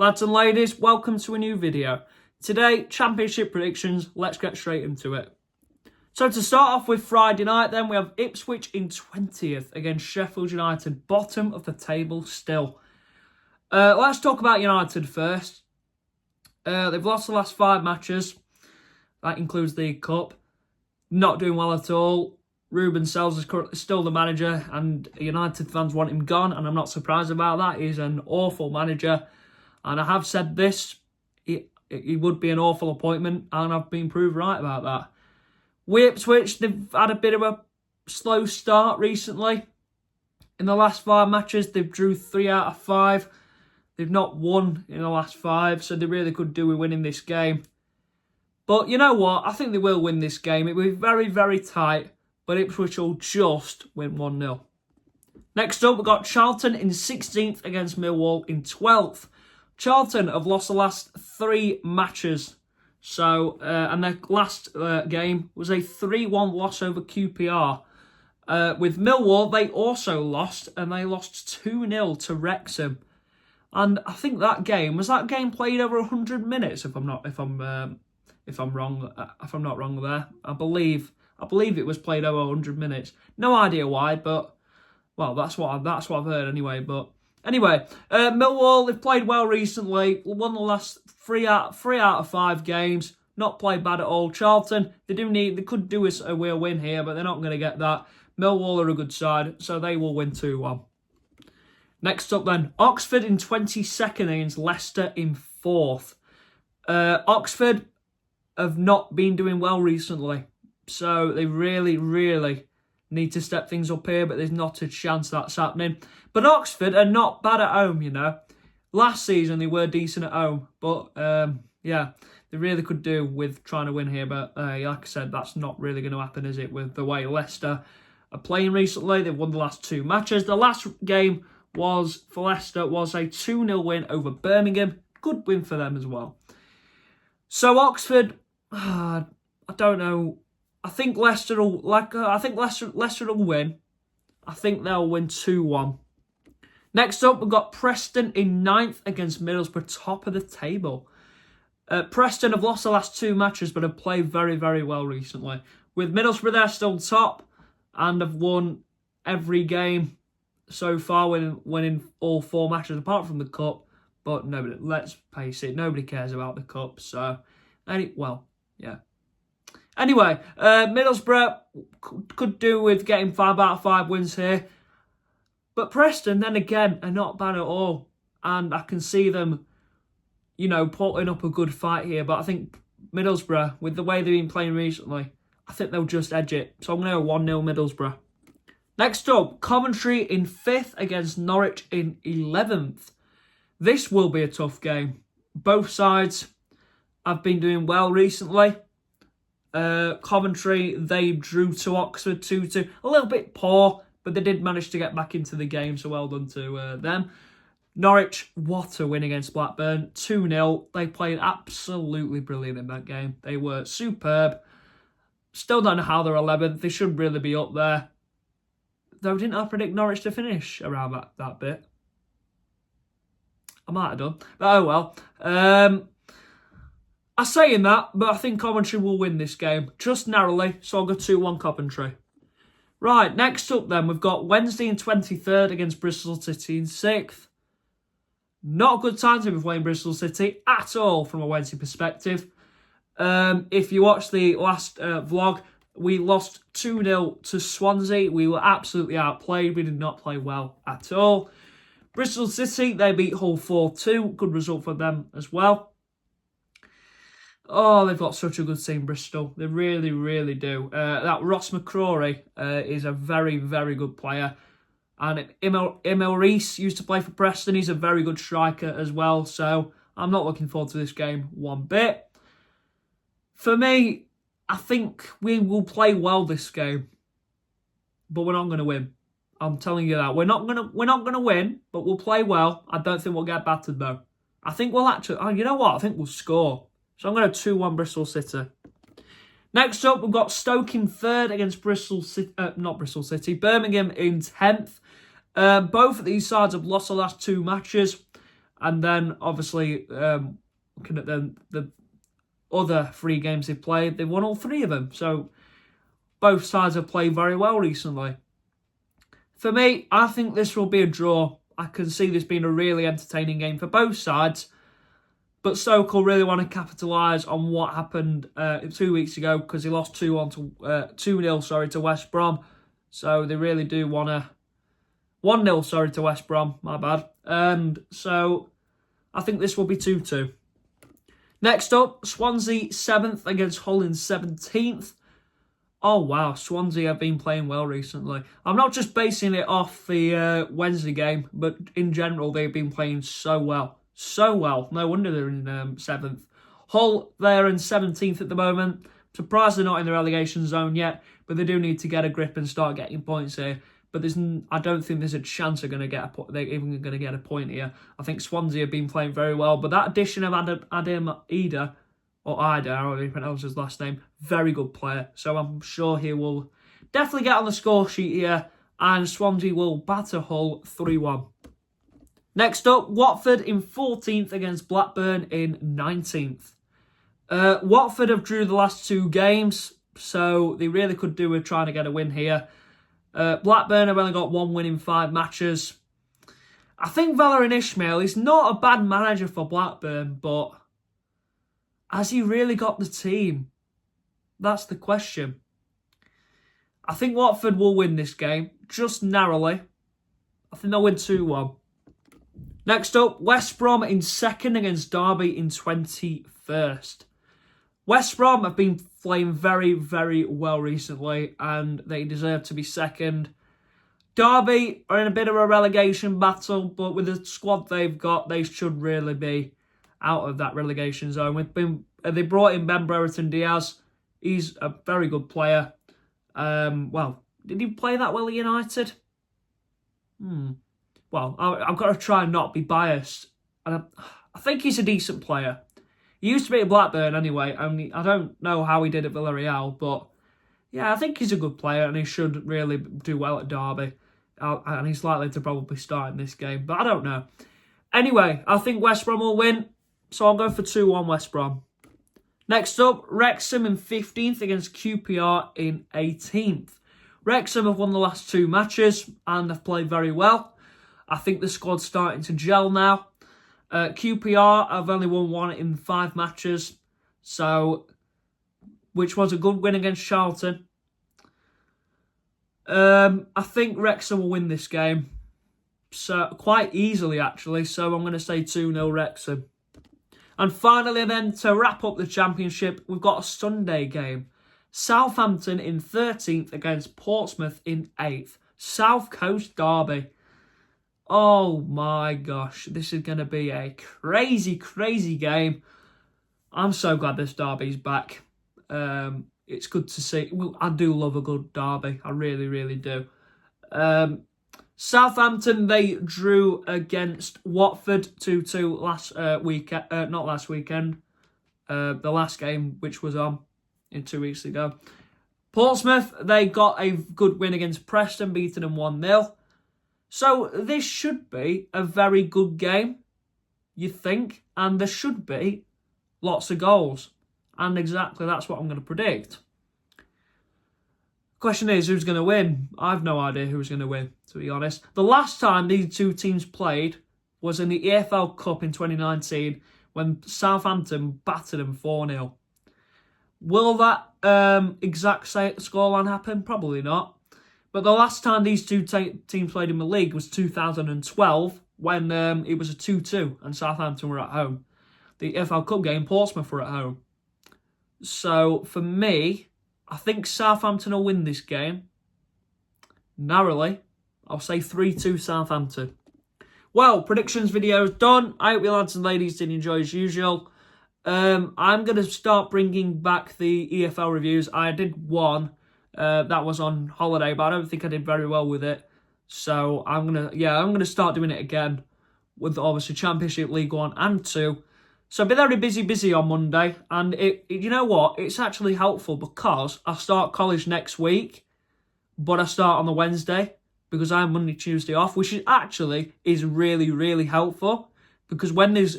Lads and ladies, welcome to a new video. Today, Championship predictions, let's get straight into it. So to start off with Friday night then, we have Ipswich in 20th against Sheffield United, bottom of the table still. Let's talk about United first. They've lost the last 5 matches. That includes the Cup. Not doing well at all. Ruben Sells is currently still the manager and United fans want him gone, and I'm not surprised about that. He's an awful manager. And I have said this, he would be an awful appointment, and I've been proved right about that. Ipswich, they've had a bit of a slow start recently. In the last 5 matches, they've drew 3 out of 5. They've not won in the last 5, so they really could do with winning this game. But you know what? I think they will win this game. It will be very, very tight, but Ipswich will just win 1-0. Next up, we've got Charlton in 16th against Millwall in 12th. Charlton have lost the last 3 matches. So, and their last game was a 3-1 loss over QPR. With Millwall, they also lost, and they lost 2-0 to Wrexham. And I think that game played over 100 minutes. If I'm not wrong there, I believe it was played over 100 minutes. No idea why, but well, that's what I've heard anyway. But anyway, Millwall, they've played well recently. Won the last 3 out of 5 games. Not played bad at all. Charlton, they could do a win here, but they're not going to get that. Millwall are a good side, so they will win 2-1. Next up then, Oxford in 22nd against Leicester in 4th. Oxford have not been doing well recently, so they really, really need to step things up here, but there's not a chance that's happening. But Oxford are not bad at home, you know. Last season, they were decent at home, but yeah, they really could do with trying to win here. But like I said, that's not really going to happen, is it, with the way Leicester are playing recently? They've won the last 2 matches. The last game for Leicester was a 2-0 win over Birmingham. Good win for them as well. So Oxford, I don't know. I think Leicester will win. I think they'll win 2-1. Next up, we've got Preston in 9th against Middlesbrough, top of the table. Preston have lost the last 2 matches, but have played very, very well recently. With Middlesbrough, they're still top and have won every game so far, winning all 4 matches apart from the Cup. But nobody, let's face it, nobody cares about the Cup. So, yeah. Anyway, Middlesbrough could do with getting 5 out of 5 wins here. But Preston, then again, are not bad at all. And I can see them, you know, putting up a good fight here. But I think Middlesbrough, with the way they've been playing recently, I think they'll just edge it. So I'm going to go 1-0 Middlesbrough. Next up, Coventry in 5th against Norwich in 11th. This will be a tough game. Both sides have been doing well recently. Coventry, they drew to Oxford 2-2. A little bit poor, but they did manage to get back into the game, so well done to them. Norwich, what a win against Blackburn. 2-0. They played absolutely brilliant in that game. They were superb. Still don't know how they're 11th. They should really be up there. Though didn't I predict Norwich to finish around that bit? I might have done. But oh well. I'm saying that, but I think Coventry will win this game. Just narrowly, so I'll go 2-1 Coventry. Right, next up then, we've got Wednesday in 23rd against Bristol City in 6th. Not a good time to be playing Bristol City at all from a Wednesday perspective. If you watch the last vlog, we lost 2-0 to Swansea. We were absolutely outplayed. We did not play well at all. Bristol City, they beat Hull 4-2. Good result for them as well. Oh, they've got such a good team, Bristol. They really, really do. That Ross McCrory is a very, very good player. And Emil Rees used to play for Preston. He's a very good striker as well. So I'm not looking forward to this game one bit. For me, I think we will play well this game, but we're not going to win. I'm telling you that. We're not going to win, but we'll play well. I don't think we'll get battered though. I think we'll actually. Oh, you know what? I think we'll score. So I'm going to 2-1 Bristol City. Next up, we've got Stoke in 3rd against Birmingham in 10th. Both of these sides have lost the last 2 matches. And then, obviously, looking at the other 3 games they've played, they've won all 3 of them. So, both sides have played very well recently. For me, I think this will be a draw. I can see this being a really entertaining game for both sides. But Stoke will really want to capitalise on what happened 2 weeks ago, because they lost 2-0 to West Brom. So they really do want to... 1-0 to West Brom, my bad. And so I think this will be 2-2. Next up, Swansea 7th against Hull in 17th. Oh, wow, Swansea have been playing well recently. I'm not just basing it off the Wednesday game, but in general, they've been playing so well. So well. No wonder they're in 7th. Hull, they're in 17th at the moment. Surprised they're not in the relegation zone yet, but they do need to get a grip and start getting points here. But I don't think there's a chance they're even going to get a point here. I think Swansea have been playing very well, but that addition of Adam Ida, or Ida, I don't know how you pronounce his last name, very good player. So I'm sure he will definitely get on the score sheet here, and Swansea will batter Hull 3-1. Next up, Watford in 14th against Blackburn in 19th. Watford have drew the last 2 games, so they really could do with trying to get a win here. Blackburn have only got 1 win in 5 matches. I think Valérien Ismaël is not a bad manager for Blackburn, but has he really got the team? That's the question. I think Watford will win this game, just narrowly. I think they'll win 2-1. Next up, West Brom in 2nd against Derby in 21st. West Brom have been playing very, very well recently, and they deserve to be 2nd. Derby are in a bit of a relegation battle, but with the squad they've got, they should really be out of that relegation zone. They brought in Ben Brereton Diaz. He's a very good player. Well, did he play that well at United? Well, I've got to try and not be biased. And I think he's a decent player. He used to be at Blackburn anyway. I don't know how he did at Villarreal, but yeah, I think he's a good player and he should really do well at Derby. And he's likely to probably start in this game, but I don't know. Anyway, I think West Brom will win, so I'll go for 2-1 West Brom. Next up, Wrexham in 15th against QPR in 18th. Wrexham have won the last 2 matches and have played very well. I think the squad's starting to gel now. QPR have only won 1 in 5 matches, which was a good win against Charlton. I think Wrexham will win this game, so quite easily actually. So I'm going to say 2-0 Wrexham. And finally, then to wrap up the Championship, we've got a Sunday game: Southampton in 13th against Portsmouth in 8th. South Coast derby. Oh my gosh, this is going to be a crazy, crazy game. I'm so glad this derby's back. It's good to see. I do love a good derby. I really, really do. Southampton, they drew against Watford 2-2 last weekend. Not last weekend. The last game, which was on 2 weeks ago. Portsmouth, they got a good win against Preston, beating them 1-0. So this should be a very good game, you think, and there should be lots of goals. And exactly that's what I'm going to predict. Question is, who's going to win? I've no idea who's going to win, to be honest. The last time these 2 teams played was in the EFL Cup in 2019 when Southampton battered them 4-0. Will that exact scoreline happen? Probably not. But the last time these 2 teams played in the league was 2012 when it was a 2-2 and Southampton were at home. The EFL Cup game, Portsmouth were at home. So for me, I think Southampton will win this game. Narrowly, I'll say 3-2 Southampton. Well, predictions video is done. I hope you lads and ladies did enjoy as usual. I'm going to start bringing back the EFL reviews. I did one. That was on holiday, but I don't think I did very well with it. So I'm gonna start doing it again with obviously Championship, League 1 and 2. So I'll be very busy on Monday, and you know what? It's actually helpful because I start college next week, but I start on the Wednesday because I have Monday, Tuesday off, which is really, really helpful Because when there's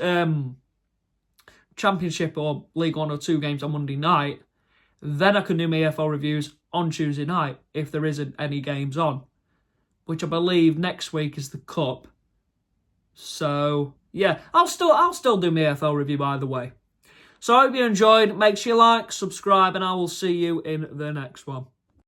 Championship or League 1 or 2 games on Monday night, then I can do my EFL reviews on Tuesday night if there isn't any games on, which I believe next week is the Cup. So yeah, I'll still do my EFL review either way. So I hope you enjoyed. Make sure you like, subscribe, and I will see you in the next one.